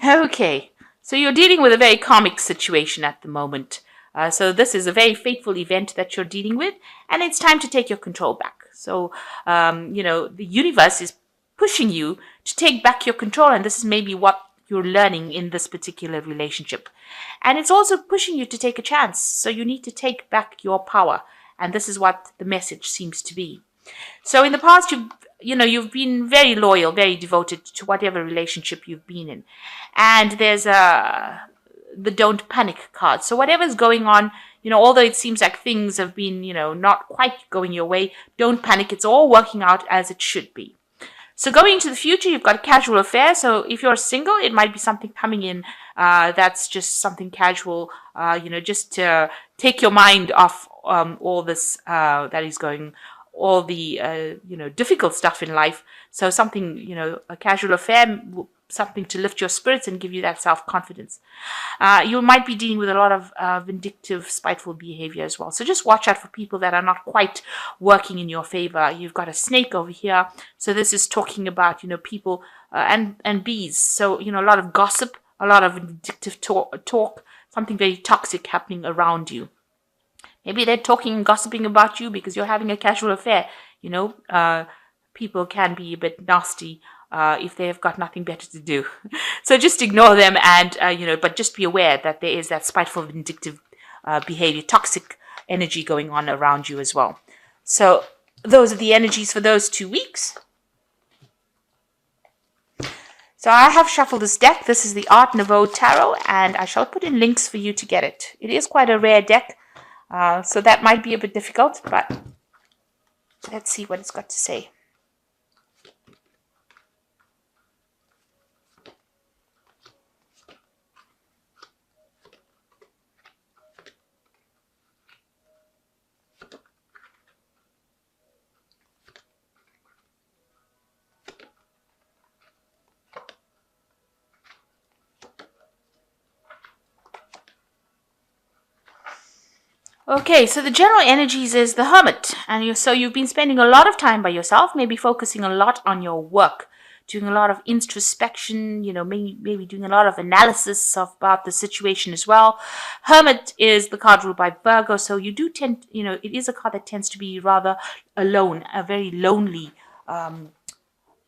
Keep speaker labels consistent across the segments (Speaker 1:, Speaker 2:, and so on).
Speaker 1: Okay, so you're dealing with a very karmic situation at the moment. So this is a very fateful event that you're dealing with, and it's time to take your control back. So, the universe is pushing you to take back your control, and this is maybe what you're learning in this particular relationship. And it's also pushing you to take a chance. So you need to take back your power, and this is what the message seems to be. So in the past, you've been very loyal, very devoted to whatever relationship you've been in, and there's the don't panic card. So whatever's going on, although it seems like things have been, not quite going your way, don't panic. It's all working out as it should be. So going into the future, you've got a casual affair. So if you're single, it might be something coming in that's just something casual, just to take your mind off all this that is going, all the, difficult stuff in life. So something, a casual affair, something to lift your spirits and give you that self-confidence. You might be dealing with a lot of vindictive, spiteful behavior as well. So just watch out for people that are not quite working in your favor. You've got a snake over here. So this is talking about, people and bees. So, a lot of gossip, a lot of vindictive talk, something very toxic happening around you. Maybe they're talking and gossiping about you because you're having a casual affair. People can be a bit nasty if they have got nothing better to do. So just ignore them and, but just be aware that there is that spiteful, vindictive behavior, toxic energy going on around you as well. So those are the energies for those 2 weeks. So I have shuffled this deck. This is the Art Nouveau Tarot, and I shall put in links for you to get it. It is quite a rare deck. So that might be a bit difficult, but let's see what it's got to say. Okay, so the general energies is the Hermit, and so you've been spending a lot of time by yourself, maybe focusing a lot on your work, doing a lot of introspection, maybe doing a lot of analysis about the situation as well. Hermit is the card ruled by Virgo, so you do tend, it is a card that tends to be rather alone, a very lonely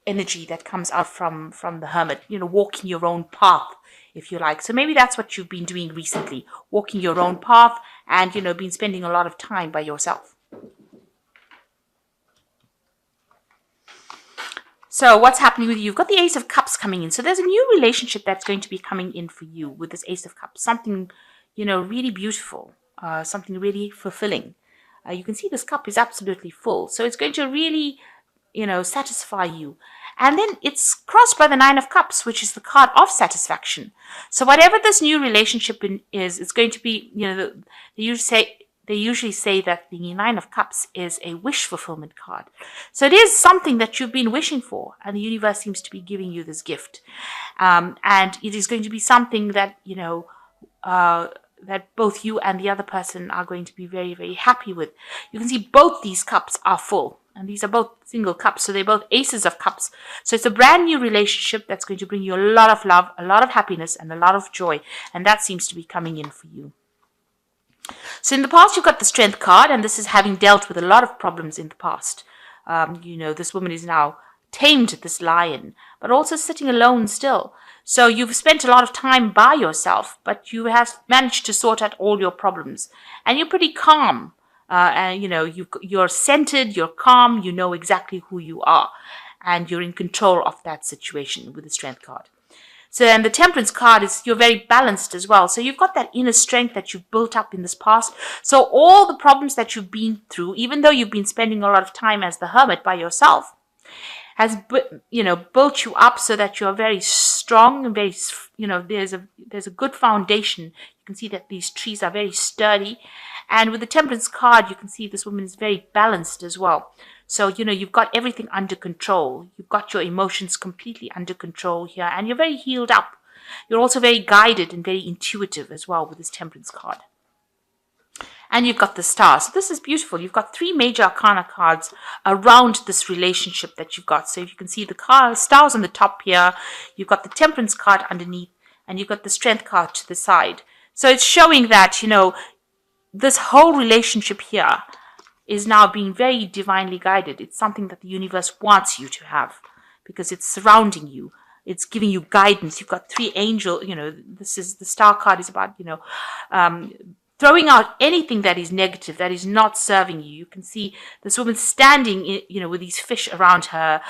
Speaker 1: energy that comes out from the Hermit, walking your own path, if you like. So maybe that's what you've been doing recently, walking your own path and, been spending a lot of time by yourself. So what's happening with you? You've got the Ace of Cups coming in. So there's a new relationship that's going to be coming in for you with this Ace of Cups. Something, really beautiful, something really fulfilling. You can see this cup is absolutely full. So it's going to really, satisfy you. And then it's crossed by the Nine of Cups, which is the card of satisfaction. So whatever this new relationship is, it's going to be, they usually say that the Nine of Cups is a wish fulfillment card. So it is something that you've been wishing for, and the universe seems to be giving you this gift. And it is going to be something that, that both you and the other person are going to be very, very happy with. You can see both these cups are full. And these are both single cups, so they're both aces of cups. So it's a brand new relationship that's going to bring you a lot of love, a lot of happiness, and a lot of joy. And that seems to be coming in for you. So in the past, you've got the Strength card, and this is having dealt with a lot of problems in the past. This woman is now tamed this lion, but also sitting alone still. So you've spent a lot of time by yourself, but you have managed to sort out all your problems. And you're pretty calm. And you're centered, you're calm, you know exactly who you are, and you're in control of that situation with the Strength card. So, and the Temperance card is you're very balanced as well. So you've got that inner strength that you've built up in this past. So all the problems that you've been through, even though you've been spending a lot of time as the Hermit by yourself, has built you up so that you're very strong and very, there's a good foundation. You can see that these trees are very sturdy. And with the Temperance card, you can see this woman is very balanced as well. So, you've got everything under control. You've got your emotions completely under control here, and you're very healed up. You're also very guided and very intuitive as well with this Temperance card. And you've got the Star. So this is beautiful. You've got 3 major arcana cards around this relationship that you've got. So you can see the stars on the top here. You've got the Temperance card underneath. and you've got the Strength card to the side. So it's showing that, this whole relationship here is now being very divinely guided. It's something that the universe wants you to have because it's surrounding you. It's giving you guidance. You've got 3 angels. This is the Star card is about, throwing out anything that is negative, that is not serving you. You can see this woman standing, with these fish around her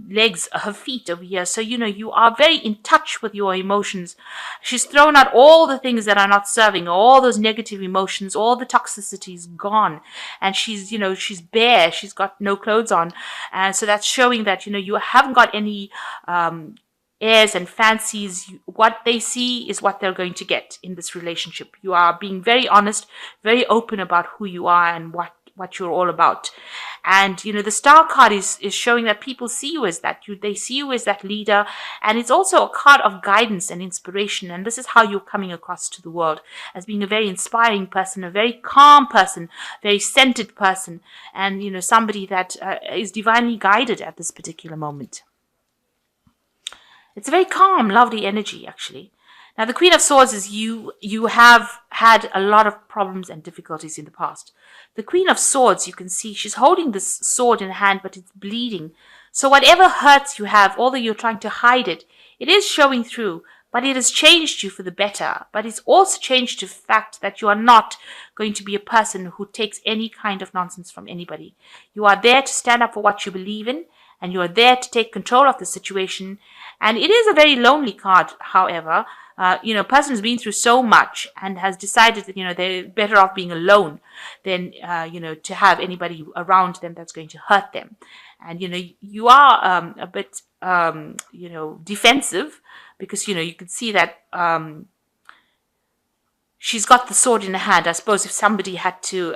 Speaker 1: legs, her feet over here. So, you are very in touch with your emotions. She's thrown out all the things that are not serving, all those negative emotions, all the toxicity is gone. And she's bare. She's got no clothes on. And so that's showing that, you haven't got any airs and fancies. What they see is what they're going to get in this relationship. You are being very honest, very open about who you are and what you're all about. And the Star card is showing that people see you as that. They see you as that leader, and it's also a card of guidance and inspiration. And this is how you're coming across to the world, as being a very inspiring person, a very calm person, very centered person, and somebody that is divinely guided at this particular moment. It's a very calm, lovely energy, actually. Now, the Queen of Swords is you have had a lot of problems and difficulties in the past. The Queen of Swords, you can see, she's holding this sword in her hand, but it's bleeding. So whatever hurts you have, although you're trying to hide it, it is showing through, but it has changed you for the better. But it's also changed the fact that you are not going to be a person who takes any kind of nonsense from anybody. You are there to stand up for what you believe in, and you are there to take control of the situation. And it is a very lonely card, however. A person has been through so much and has decided that, they're better off being alone than, to have anybody around them that's going to hurt them. And, you are a bit, defensive because, you can see that she's got the sword in her hand. I suppose if somebody had to,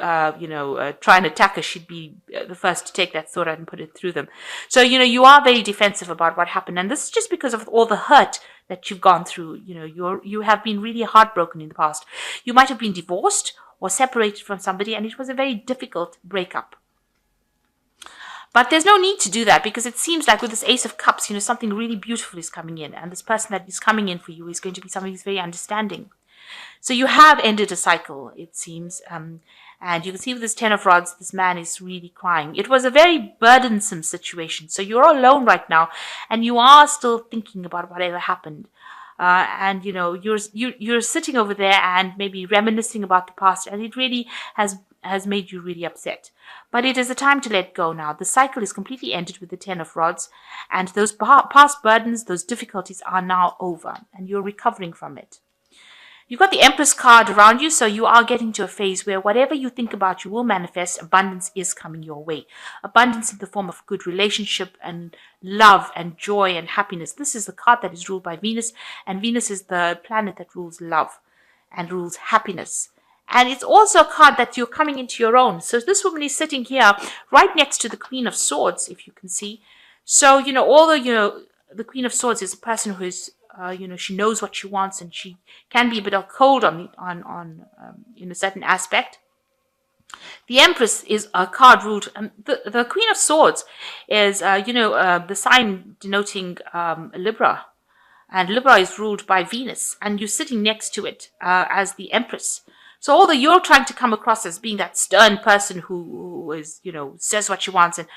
Speaker 1: try and attack her, she'd be the first to take that sword out and put it through them. So, you are very defensive about what happened. And this is just because of all the hurt that you've gone through. You have been really heartbroken in the past. You might have been divorced or separated from somebody, and it was a very difficult breakup. But there's no need to do that, because it seems like with this Ace of Cups, something really beautiful is coming in. And this person that is coming in for you is going to be somebody who's very understanding. So you have ended a cycle, it seems. And you can see with this Ten of Rods, this man is really crying. It was a very burdensome situation. So you're alone right now, and you are still thinking about whatever happened. And you're sitting over there and maybe reminiscing about the past, and it really has made you really upset. But it is a time to let go now. The cycle is completely ended with the Ten of Rods, and those past burdens, those difficulties are now over, and you're recovering from it. You've got the Empress card around you, so you are getting to a phase where whatever you think about, you will manifest. Abundance is coming your way. Abundance in the form of good relationship and love and joy and happiness. This is the card that is ruled by Venus, and Venus is the planet that rules love and rules happiness. And it's also a card that you're coming into your own. So this woman is sitting here right next to the Queen of Swords, if you can see. So, although, the Queen of Swords is a person who is she knows what she wants, and she can be a bit of cold on in a certain aspect. The Empress is a card ruled, the Queen of Swords is, the sign denoting Libra, and Libra is ruled by Venus, and you're sitting next to it as the Empress. So although you're trying to come across as being that stern person who is, says what she wants, and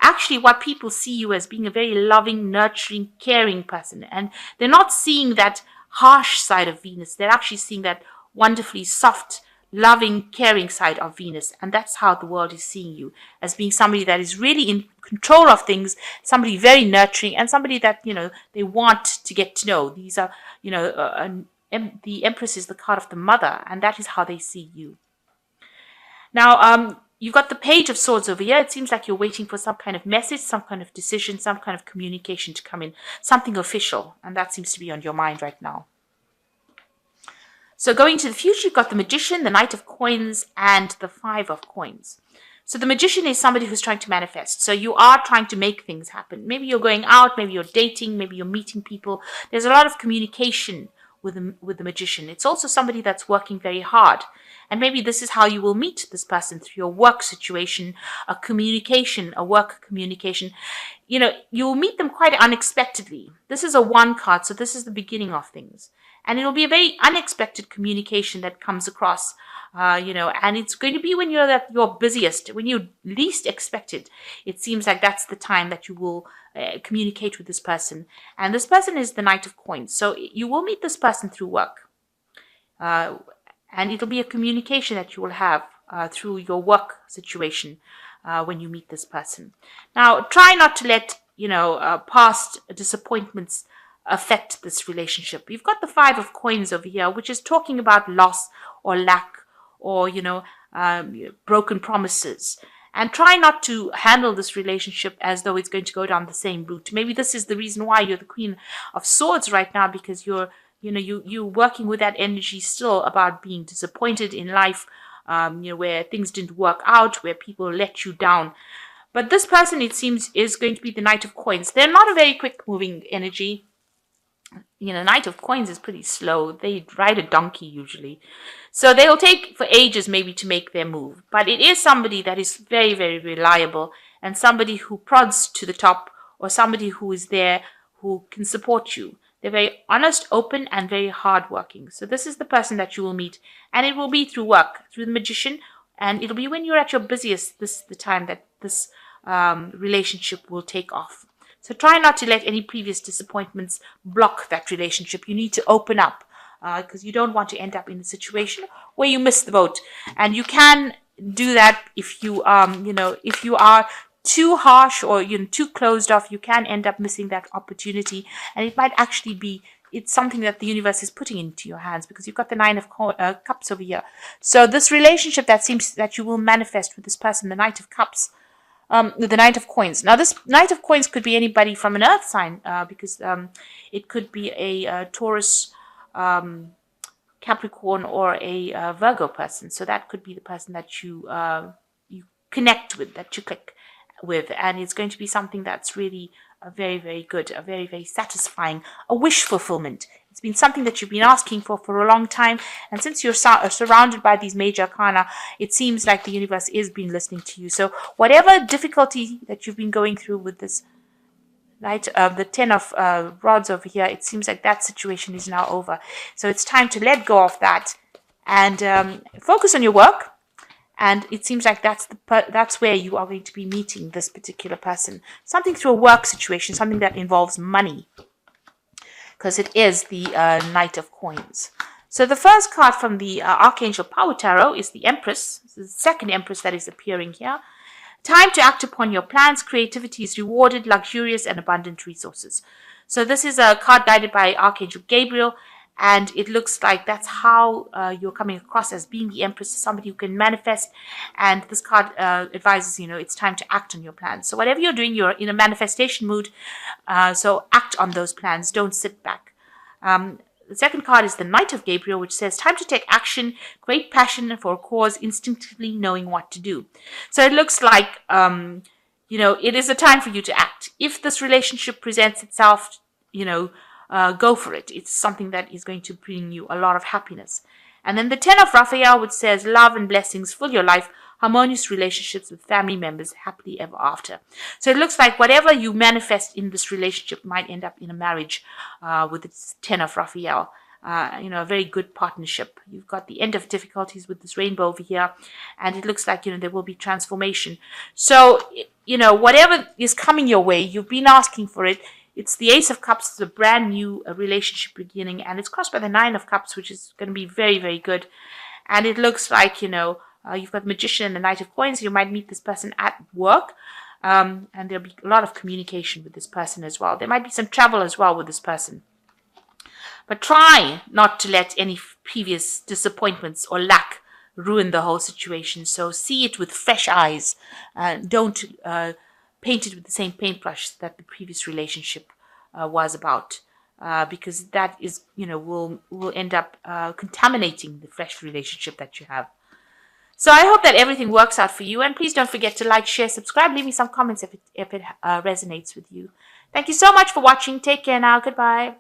Speaker 1: actually what people see you as being a very loving, nurturing, caring person. And they're not seeing that harsh side of Venus. They're actually seeing that wonderfully soft, loving, caring side of Venus. And that's how the world is seeing you, as being somebody that is really in control of things, somebody very nurturing, and somebody that, they want to get to know. These are, the Empress is the card of the mother, and that is how they see you. Now, you've got the Page of Swords over here. It seems like you're waiting for some kind of message, some kind of decision, some kind of communication to come in, something official, and that seems to be on your mind right now. So going to the future, you've got the Magician, the Knight of Coins, and the Five of Coins. So the Magician is somebody who's trying to manifest. So you are trying to make things happen. Maybe you're going out, maybe you're dating, maybe you're meeting people. There's a lot of communication with the magician. It's also somebody that's working very hard. And maybe this is how you will meet this person, through your work situation, a work communication. You will meet them quite unexpectedly. This is a 1 card, so this is the beginning of things. And it will be a very unexpected communication that comes across, and it's going to be when you're at your busiest, when you least expect it. It seems like that's the time that you will communicate with this person. And this person is the Knight of Coins. So you will meet this person through work. And it'll be a communication that you will have through your work situation when you meet this person. Now, try not to let, past disappointments affect this relationship. You've got the 5 of Coins over here, which is talking about loss or lack or, broken promises. And try not to handle this relationship as though it's going to go down the same route. Maybe this is the reason why you're the Queen of Swords right now, because you're working with that energy still about being disappointed in life, where things didn't work out, where people let you down. But this person, it seems, is going to be the Knight of Coins. They're not a very quick moving energy. Knight of Coins is pretty slow. They ride a donkey usually. So they'll take for ages maybe to make their move. But it is somebody that is very, very reliable, and somebody who prods to the top, or somebody who is there who can support you. They're very honest, open, and very hardworking. So this is the person that you will meet. And it will be through work, through the magician. And it'll be when you're at your busiest, this is the time that this relationship will take off. So try not to let any previous disappointments block that relationship. You need to open up, because you don't want to end up in a situation where you miss the boat. And you can do that if you, if you are too harsh or too closed off. You can end up missing that opportunity, and it might actually be it's something that the universe is putting into your hands, because you've got the 9 of Cups over here. So this relationship that seems that you will manifest with this person, the Knight of Cups. The Knight of Coins. Now, this Knight of Coins could be anybody from an earth sign, because it could be a Taurus, Capricorn, or a Virgo person. So that could be the person that you connect with, that you click with. And it's going to be something that's really very, very good, a very, very satisfying, a wish fulfillment. It's been something that you've been asking for a long time. And since you're surrounded by these major arcana, it seems like the universe is been listening to you. So whatever difficulty that you've been going through with this the 10 of rods over here, it seems like that situation is now over. So it's time to let go of that and focus on your work. And it seems like that's where you are going to be meeting this particular person. Something through a work situation, something that involves money, because it is the Knight of Coins. So the first card from the Archangel Power Tarot is the Empress. This is the second Empress that is appearing here. Time to act upon your plans. Creativity is rewarded, luxurious and abundant resources. So this is a card guided by Archangel Gabriel, and it looks like that's how you're coming across as being the Empress, somebody who can manifest. And this card advises, it's time to act on your plans. So whatever you're doing, you're in a manifestation mood. So act on those plans. Don't sit back. The second card is the Knight of Gabriel, which says, time to take action, great passion for a cause, instinctively knowing what to do. So it looks like, it is a time for you to act. If this relationship presents itself, go for it. It's something that is going to bring you a lot of happiness. And then the 10 of Raphael, which says, love and blessings fill your life, harmonious relationships with family members, happily ever after. So it looks like whatever you manifest in this relationship might end up in a marriage with its 10 of Raphael. A very good partnership. You've got the end of difficulties with this rainbow over here, and it looks like, there will be transformation. So, whatever is coming your way, you've been asking for it. It's the Ace of Cups. It's a brand new relationship beginning, and it's crossed by the 9 of Cups, which is going to be very, very good. And it looks like, you've got the Magician and the Knight of Coins. You might meet this person at work, and there'll be a lot of communication with this person as well. There might be some travel as well with this person. But try not to let any previous disappointments or lack ruin the whole situation. So see it with fresh eyes. Don't paint it with the same paintbrush that the previous relationship was about. Because that is, will end up contaminating the fresh relationship that you have. So I hope that everything works out for you. And please don't forget to like, share, subscribe. Leave me some comments if it resonates with you. Thank you so much for watching. Take care now. Goodbye.